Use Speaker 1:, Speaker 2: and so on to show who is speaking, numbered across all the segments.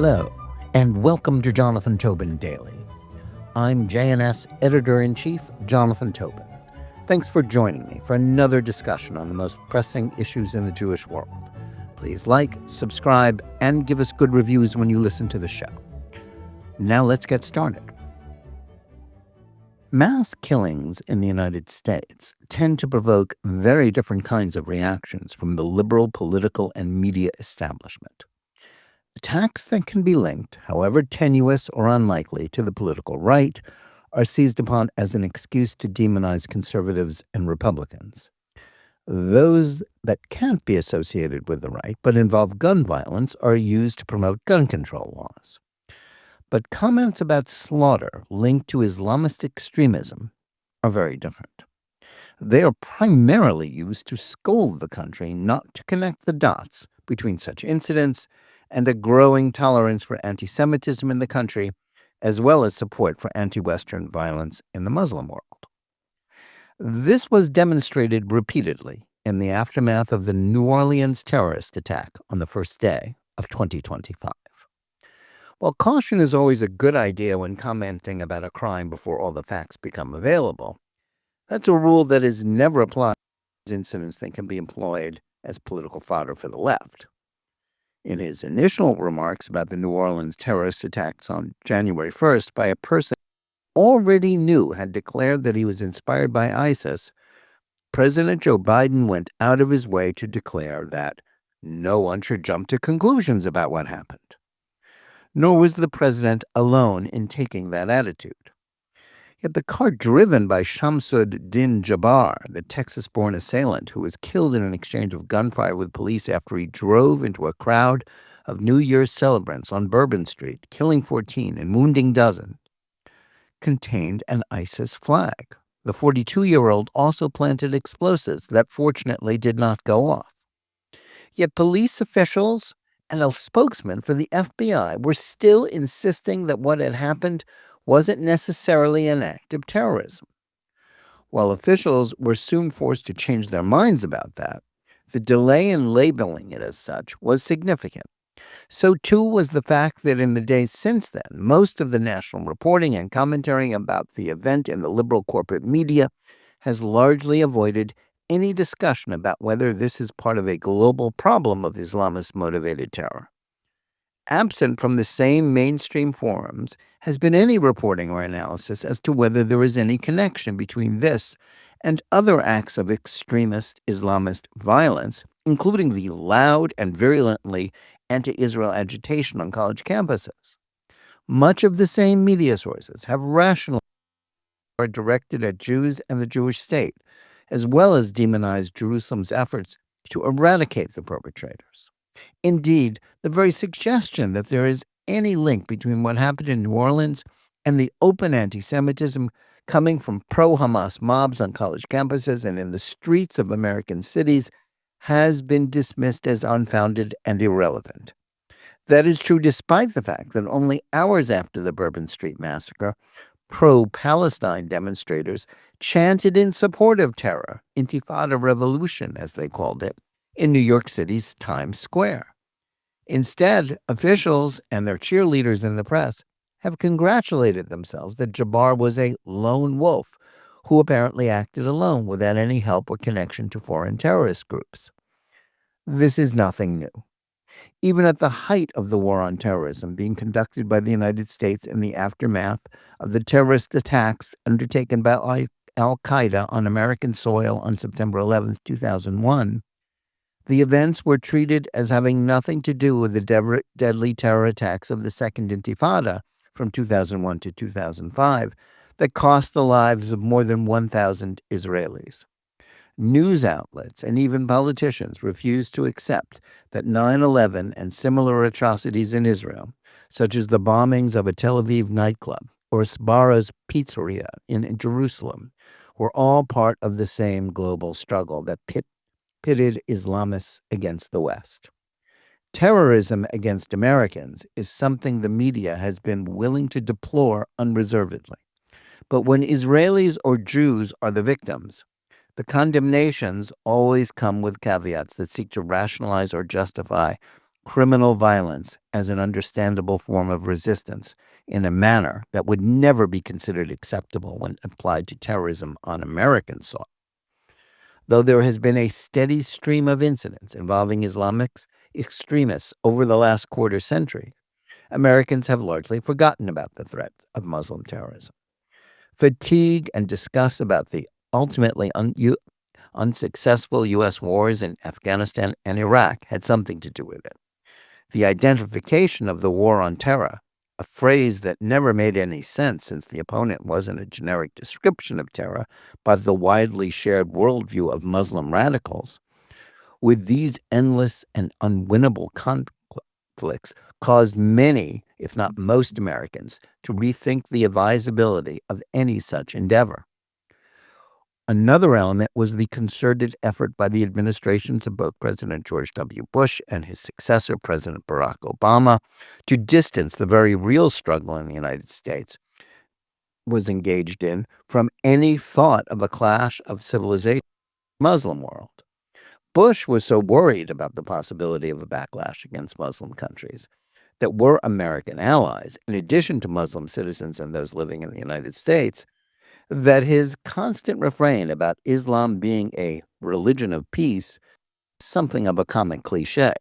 Speaker 1: Hello, and welcome to Jonathan Tobin Daily. I'm JNS Editor-in-Chief Jonathan Tobin. Thanks for joining me for another discussion on the most pressing issues in the Jewish world. Please like, subscribe, and give us good reviews when you listen to the show. Now let's get started. Mass killings in the United States tend to provoke very different kinds of reactions from the liberal political and media establishment. Attacks that can be linked, however tenuous or unlikely, to the political right are seized upon as an excuse to demonize conservatives and Republicans. Those that can't be associated with the right but involve gun violence are used to promote gun control laws. But comments about slaughter linked to Islamist extremism are very different. They are primarily used to scold the country not to connect the dots between such incidents and a growing tolerance for antisemitism in the country, as well as support for anti-Western violence in the Muslim world. This was demonstrated repeatedly in the aftermath of the New Orleans terrorist attack on the first day of 2025. While caution is always a good idea when commenting about a crime before all the facts become available, that's a rule that is never applied to incidents that can be employed as political fodder for the left. In his initial remarks about the New Orleans terrorist attacks on January 1st by a person already knew had declared that he was inspired by ISIS, President Joe Biden went out of his way to declare that no one should jump to conclusions about what happened. Nor was the president alone in taking that attitude. Yet the car driven by Shamsud Din Jabbar, the Texas-born assailant who was killed in an exchange of gunfire with police after he drove into a crowd of New Year's celebrants on Bourbon Street, killing 14 and wounding dozens, contained an ISIS flag. The 42-year-old also planted explosives that fortunately did not go off. Yet police officials and a spokesman for the FBI were still insisting that what had happened wasn't necessarily an act of terrorism. While officials were soon forced to change their minds about that, the delay in labeling it as such was significant. So too was the fact that in the days since then, most of the national reporting and commentary about the event in the liberal corporate media has largely avoided any discussion about whether this is part of a global problem of Islamist-motivated terror. Absent from the same mainstream forums has been any reporting or analysis as to whether there is any connection between this and other acts of extremist Islamist violence, including the loud and virulently anti-Israel agitation on college campuses. Much of the same media sources have rationalized or directed at Jews and the Jewish state, as well as demonized Jerusalem's efforts to eradicate the perpetrators. Indeed, the very suggestion that there is any link between what happened in New Orleans and the open anti-Semitism coming from pro-Hamas mobs on college campuses and in the streets of American cities has been dismissed as unfounded and irrelevant. That is true despite the fact that only hours after the Bourbon Street massacre, pro-Palestine demonstrators chanted in support of terror, Intifada Revolution, as they called it, in New York City's Times Square. Instead, officials and their cheerleaders in the press have congratulated themselves that Jabbar was a lone wolf who apparently acted alone without any help or connection to foreign terrorist groups. This is nothing new. Even at the height of the war on terrorism being conducted by the United States in the aftermath of the terrorist attacks undertaken by Al-Qaeda on American soil on September 11, 2001, the events were treated as having nothing to do with the deadly terror attacks of the Second Intifada from 2001 to 2005 that cost the lives of more than 1,000 Israelis. News outlets and even politicians refused to accept that 9/11 and similar atrocities in Israel, such as the bombings of a Tel Aviv nightclub or Sbarra's pizzeria in Jerusalem, were all part of the same global struggle that pitted Islamists against the West. Terrorism against Americans is something the media has been willing to deplore unreservedly. But when Israelis or Jews are the victims, the condemnations always come with caveats that seek to rationalize or justify criminal violence as an understandable form of resistance in a manner that would never be considered acceptable when applied to terrorism on American soil. Though there has been a steady stream of incidents involving Islamic extremists over the last quarter century, Americans have largely forgotten about the threat of Muslim terrorism. Fatigue and disgust about the ultimately unsuccessful U.S. wars in Afghanistan and Iraq had something to do with it. The identification of the war on terror, a phrase that never made any sense since the opponent wasn't a generic description of terror, but the widely shared worldview of Muslim radicals, with these endless and unwinnable conflicts caused many, if not most Americans, to rethink the advisability of any such endeavor. Another element was the concerted effort by the administrations of both President George W. Bush and his successor, President Barack Obama, to distance the very real struggle in the United States was engaged in from any thought of a clash of civilization in the Muslim world. Bush was so worried about the possibility of a backlash against Muslim countries that were American allies, in addition to Muslim citizens and those living in the United States, that his constant refrain about Islam being a religion of peace is something of a common cliche.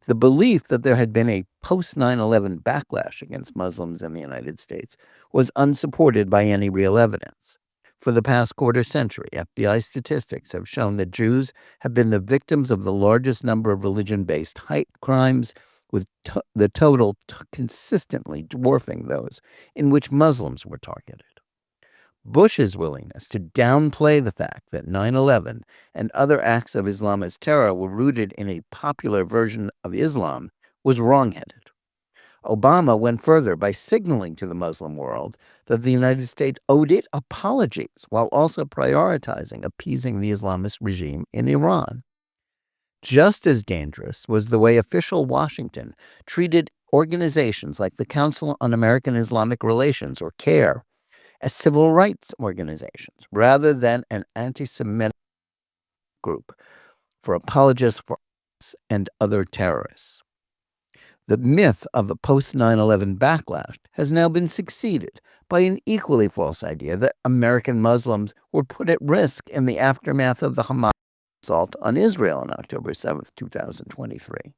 Speaker 1: The belief that there had been a post 9/11 backlash against Muslims in the United States was unsupported by any real evidence. For the past quarter century, FBI statistics have shown that Jews have been the victims of the largest number of religion-based hate crimes, with the total consistently dwarfing those in which Muslims were targeted. Bush's willingness to downplay the fact that 9/11 and other acts of Islamist terror were rooted in a popular version of Islam was wrongheaded. Obama went further by signaling to the Muslim world that the United States owed it apologies while also prioritizing appeasing the Islamist regime in Iran. Just as dangerous was the way official Washington treated organizations like the Council on American Islamic Relations, or CAIR, as civil rights organizations rather than an anti-Semitic group for apologists for ISIS and other terrorists. The myth of a post-9/11 backlash has now been succeeded by an equally false idea that American Muslims were put at risk in the aftermath of the Hamas assault on Israel on October 7th, 2023.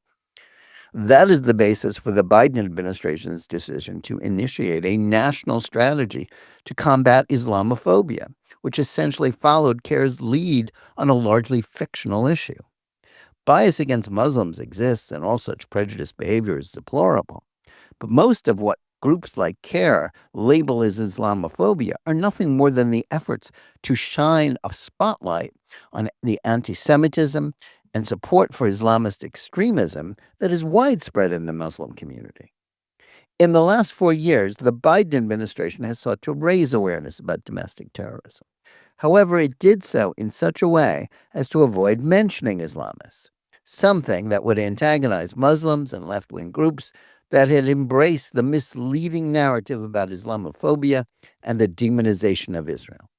Speaker 1: That is the basis for the Biden administration's decision to initiate a national strategy to combat Islamophobia, which essentially followed CAIR's lead on a largely fictional issue. Bias against Muslims exists, and all such prejudiced behavior is deplorable. But most of what groups like CAIR label as Islamophobia are nothing more than the efforts to shine a spotlight on the antisemitism and support for Islamist extremism that is widespread in the Muslim community. In the last 4 years, the Biden administration has sought to raise awareness about domestic terrorism. However, it did so in such a way as to avoid mentioning Islamists, something that would antagonize Muslims and left-wing groups that had embraced the misleading narrative about Islamophobia and the demonization of Israel.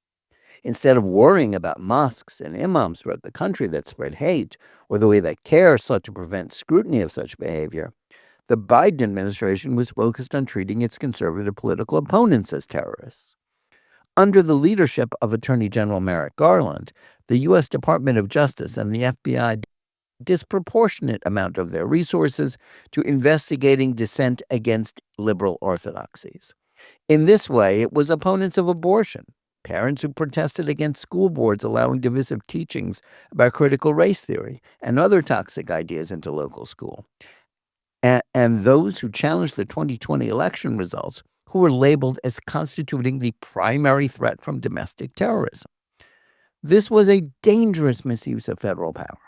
Speaker 1: Instead of worrying about mosques and imams throughout the country that spread hate, or the way that CAIR sought to prevent scrutiny of such behavior, the Biden administration was focused on treating its conservative political opponents as terrorists. Under the leadership of Attorney General Merrick Garland, the U.S. Department of Justice and the FBI did a disproportionate amount of their resources to investigating dissent against liberal orthodoxies. In this way, it was opponents of abortion, parents who protested against school boards allowing divisive teachings about critical race theory and other toxic ideas into local school, and those who challenged the 2020 election results, who were labeled as constituting the primary threat from domestic terrorism. This was a dangerous misuse of federal power.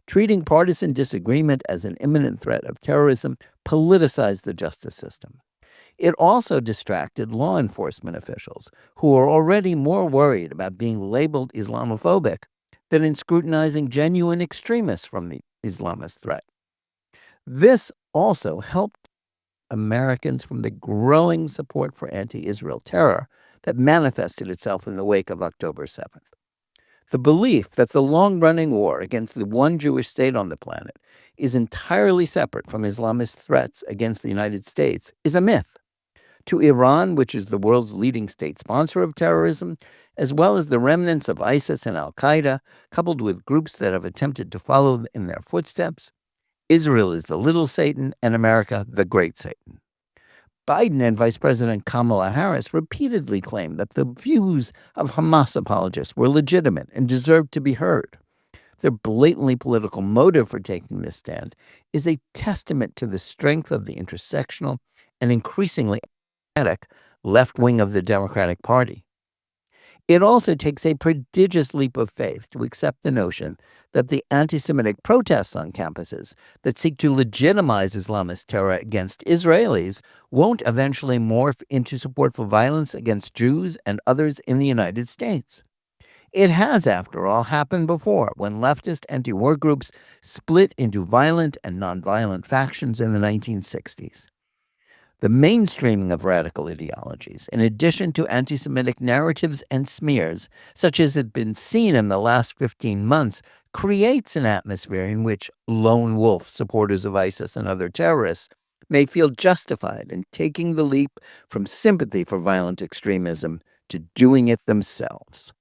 Speaker 1: Treating partisan disagreement as an imminent threat of terrorism politicized the justice system. It also distracted law enforcement officials, who are already more worried about being labeled Islamophobic than in scrutinizing genuine extremists from the Islamist threat. This also helped Americans from the growing support for anti-Israel terror that manifested itself in the wake of October 7th. The belief that the long-running war against the one Jewish state on the planet is entirely separate from Islamist threats against the United States is a myth. To Iran, which is the world's leading state sponsor of terrorism, as well as the remnants of ISIS and al-Qaeda, coupled with groups that have attempted to follow in their footsteps, Israel is the little Satan and America the great Satan. Biden and Vice President Kamala Harris repeatedly claimed that the views of Hamas apologists were legitimate and deserved to be heard. Their blatantly political motive for taking this stand is a testament to the strength of the intersectional and increasingly left wing of the Democratic Party. It also takes a prodigious leap of faith to accept the notion that the anti-Semitic protests on campuses that seek to legitimize Islamist terror against Israelis won't eventually morph into support for violence against Jews and others in the United States. It has, after all, happened before when leftist anti-war groups split into violent and nonviolent factions in the 1960s. The mainstreaming of radical ideologies, in addition to anti-Semitic narratives and smears, such as had been seen in the last 15 months, creates an atmosphere in which lone wolf supporters of ISIS and other terrorists may feel justified in taking the leap from sympathy for violent extremism to doing it themselves.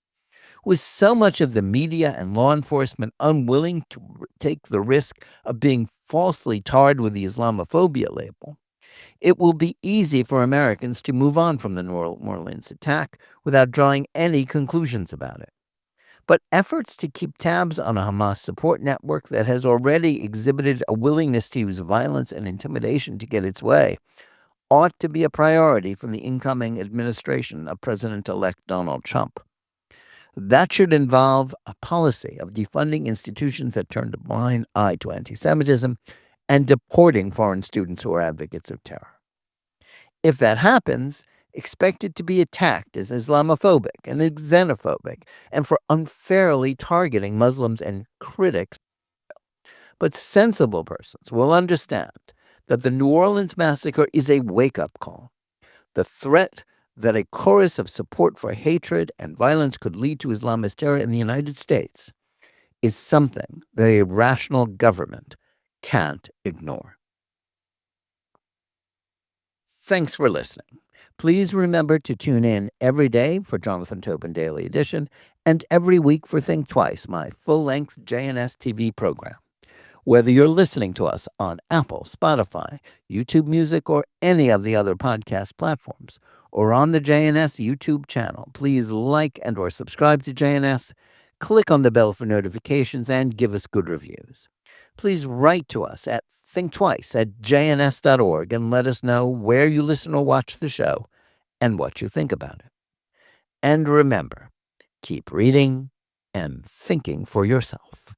Speaker 1: With so much of the media and law enforcement unwilling to take the risk of being falsely tarred with the Islamophobia label, it will be easy for Americans to move on from the New Orleans attack without drawing any conclusions about it. But efforts to keep tabs on a Hamas support network that has already exhibited a willingness to use violence and intimidation to get its way ought to be a priority from the incoming administration of President-elect Donald Trump. That should involve a policy of defunding institutions that turn a blind eye to anti-Semitism and deporting foreign students who are advocates of terror. If that happens, expect it to be attacked as Islamophobic and xenophobic and for unfairly targeting Muslims and critics. But sensible persons will understand that the New Orleans massacre is a wake-up call. The threat that a chorus of support for hatred and violence could lead to Islamist terror in the United States is something that a rational government can't ignore. Thanks for listening. Please remember to tune in every day for Jonathan Tobin Daily Edition and every week for Think Twice, my full-length JNS TV program. Whether you're listening to us on Apple, Spotify, YouTube Music, or any of the other podcast platforms, or on the JNS YouTube channel, please like and or subscribe to JNS, click on the bell for notifications, and give us good reviews. Please write to us at thinktwice@jns.org and let us know where you listen or watch the show and what you think about it. And remember, keep reading and thinking for yourself.